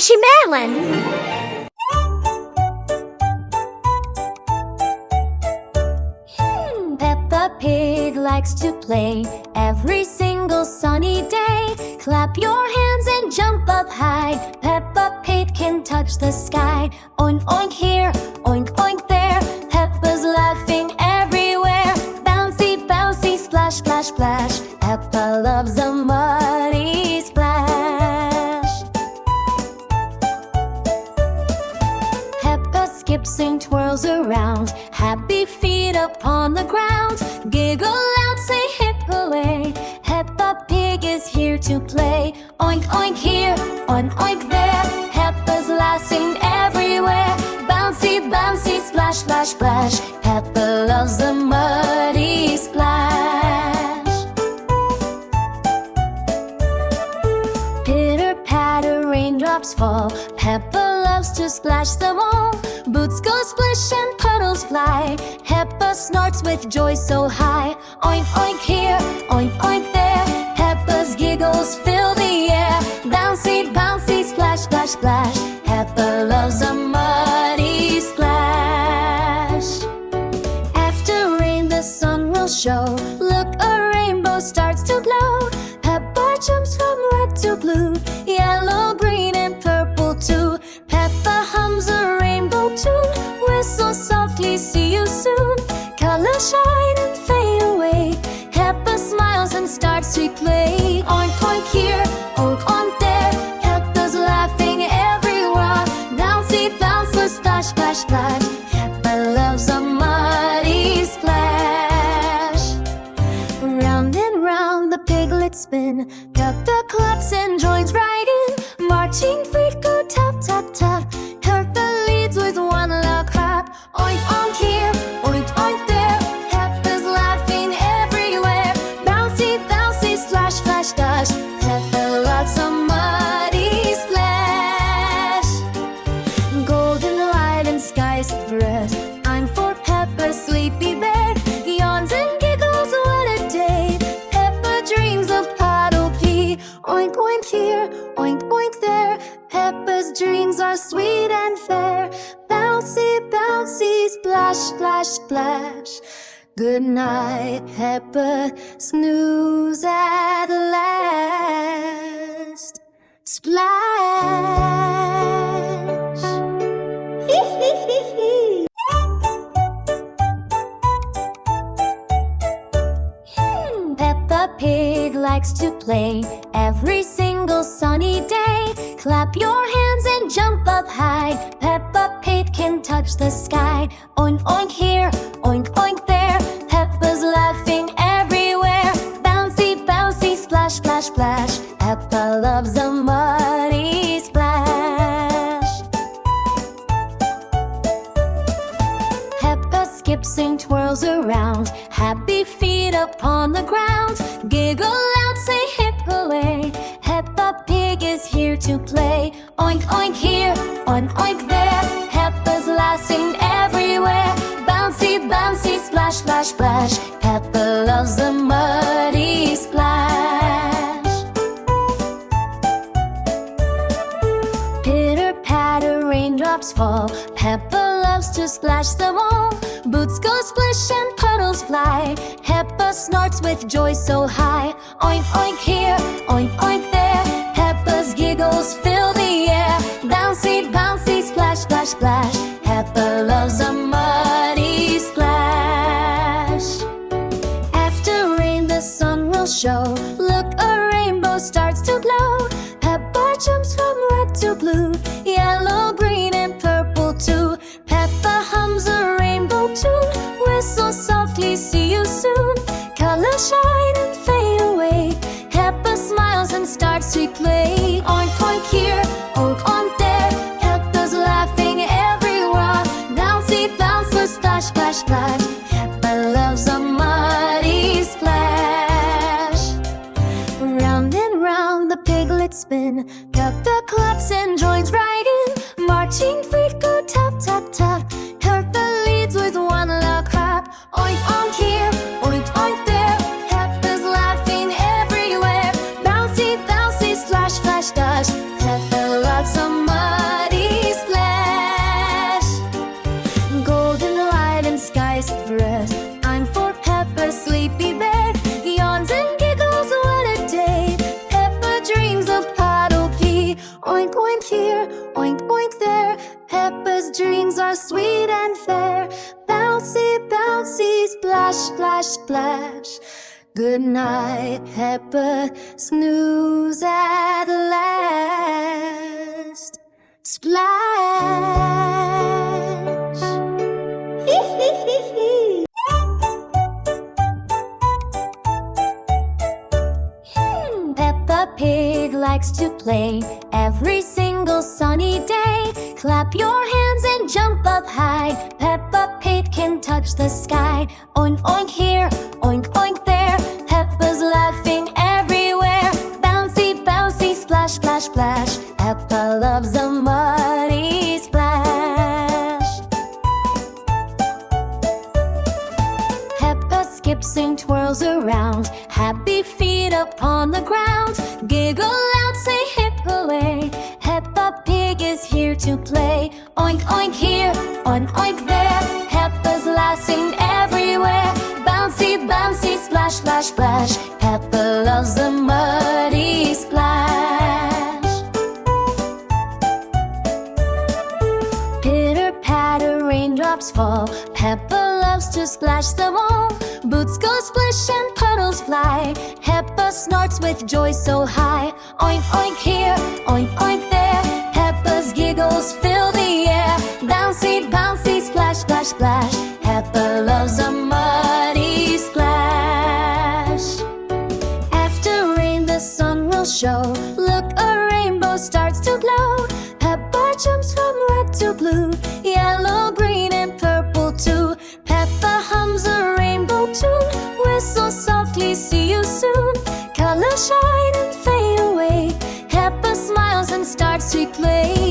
Mishimelon. Peppa Pig likes to play every single sunny day. Clap your hands and jump up high. Peppa Pig can touch the sky. Oink, oink here, oink, oink there. Peppa's laughing everywhere. Bouncy, bouncy, splash, splash, splash. Peppa loves a muddy splash. Peppa skips and twirls around. Happy feet upon the ground. Giggle loud, say hip hooray. Peppa Pig is here to play. Oink, oink here, oink, oink there. Peppa's laughing everywhere. Bouncy, bouncy, splash, splash, splash. Peppa loves a muddy splash. Pitter patter, raindrops fall. Peppa loves to splash them all. Boots go splish and puddles fly. Peppa snorts with joy so high. Oink, oink here, oink, oink there. Peppa's giggles fill the air. Bouncy, bouncy, splash, splash, splash. Peppa loves a muddy splash. After rain the sun will show. Look, a rainbow starts to glow. Peppa jumps from red to blue. Yellow, green and purple too. Peppa hums a rainbow tune. Whistle softly, see you soon. Colors shine and fade away. Peppa smiles and starts to play. Oink, oink here, oink, oink there. Peppa's laughing everywhere. Bouncy, bouncy, splash, splash, splash. Peppa loves a muddy splash. Round and round the piglets spin. Peppa claps and joins right in. Marching feet go tap, tap, tap. Peppa leads with one loud clap. Oink, oink here, oink, oink there. Peppa's laughing everywhere. Bouncy, bouncy, splash, splash, splash. Peppa loves a muddy splash. Golden light and skies of red. I'm for Peppa's sleepy bed. Yawns and giggles, what a day. Peppa dreams of puddle pea. Oink, oink here, oink, oink there. Peppa's dreams are sweet and fair. Bouncy, bouncy, splash, splash, splash. Good night, Peppa, snooze at last. Splash. Peppa Pig likes to play every single sunny day. Clap your hands and jump up high. Peppa Pig can touch the sky. Oink, oink here, oink, oink there. Peppa's laughing everywhere. Bouncy, bouncy, splash, splash, splash. Peppa loves a muddy splash. Peppa skips and twirls around. Happy feet upon the ground. Giggle loud, say hip hooray. Peppa Pig is here to play. Oink, oink here, oink, oink there. Peppa's laughing everywhere. Bouncy, bouncy, splash, splash, splash. Peppa loves the muddy splash. Pitter patter, raindrops fall. Peppa loves to splash them all. Boots go splish and puddles fly. Peppa snorts with joy so high. Oink, oink here, oink, oink there. Peppa's giggles fill the air. Bouncy, bouncy, splash, splash, splash. Peppa loves a muddy splash. After rain the sun will show. Look, a rainbow starts to glow. Peppa jumps from red to blue. Yellow, green and purple too. Peppa hums a rainbow tune. Whistle softly, see you soon. Colors shine and fade away. Peppa smiles and starts to play. Oink, oink here, oink, oink there. Peppa's laughing everywhere. Bouncy, bouncy, splash, splash, splash. Peppa loves a muddy splash. Round and round the piglets spin. Peppa claps and joins right in. Marching feet go tap, tap, tap. Peppa leads with one loud clap. Oink, oink here, oink, oink there. Peppa's laughing everywhere. Bouncy, bouncy, splash, splash, splash. Peppa loves some here, oink oink there. Peppa's dreams are sweet and fair. Bouncy, bouncy, splash, splash, splash. Good night, Peppa, snooze at last. Splash. Peppa Pig likes to play every single sunny day. Clap your hands and jump up high. Peppa Pig can touch the sky. Oink oink here, oink oink there. Peppa's laughing everywhere. Bouncy, bouncy, splash, splash, splash. Peppa loves a muddy splash. Peppa skips and twirls around. Happy feet upon the ground. Giggle out, say hip hooray. Peppa Pig is here to play. Oink oink here, oink oink there. Peppa's laughing everywhere. Bouncy, bouncy, splash, splash, splash. Peppa loves the muddy splash. Pitter patter, raindrops fall. Peppa loves to splash them all. Boots go splish and puddles fly. Peppa snorts with joy so high. Oink oink here, oink oink there. Peppa's giggles fill the air. Bouncy, bouncy, splash, splash, splash. Peppa loves a muddy splash. After rain the sun will show. Look, a rainbow starts to glow. Peppa jumps from red to blue. Yellow, green and purple too. Peppa hums a rainbow tune. Whistle softly, see you soon. Colors shine and fade away. Peppa smiles and starts to play.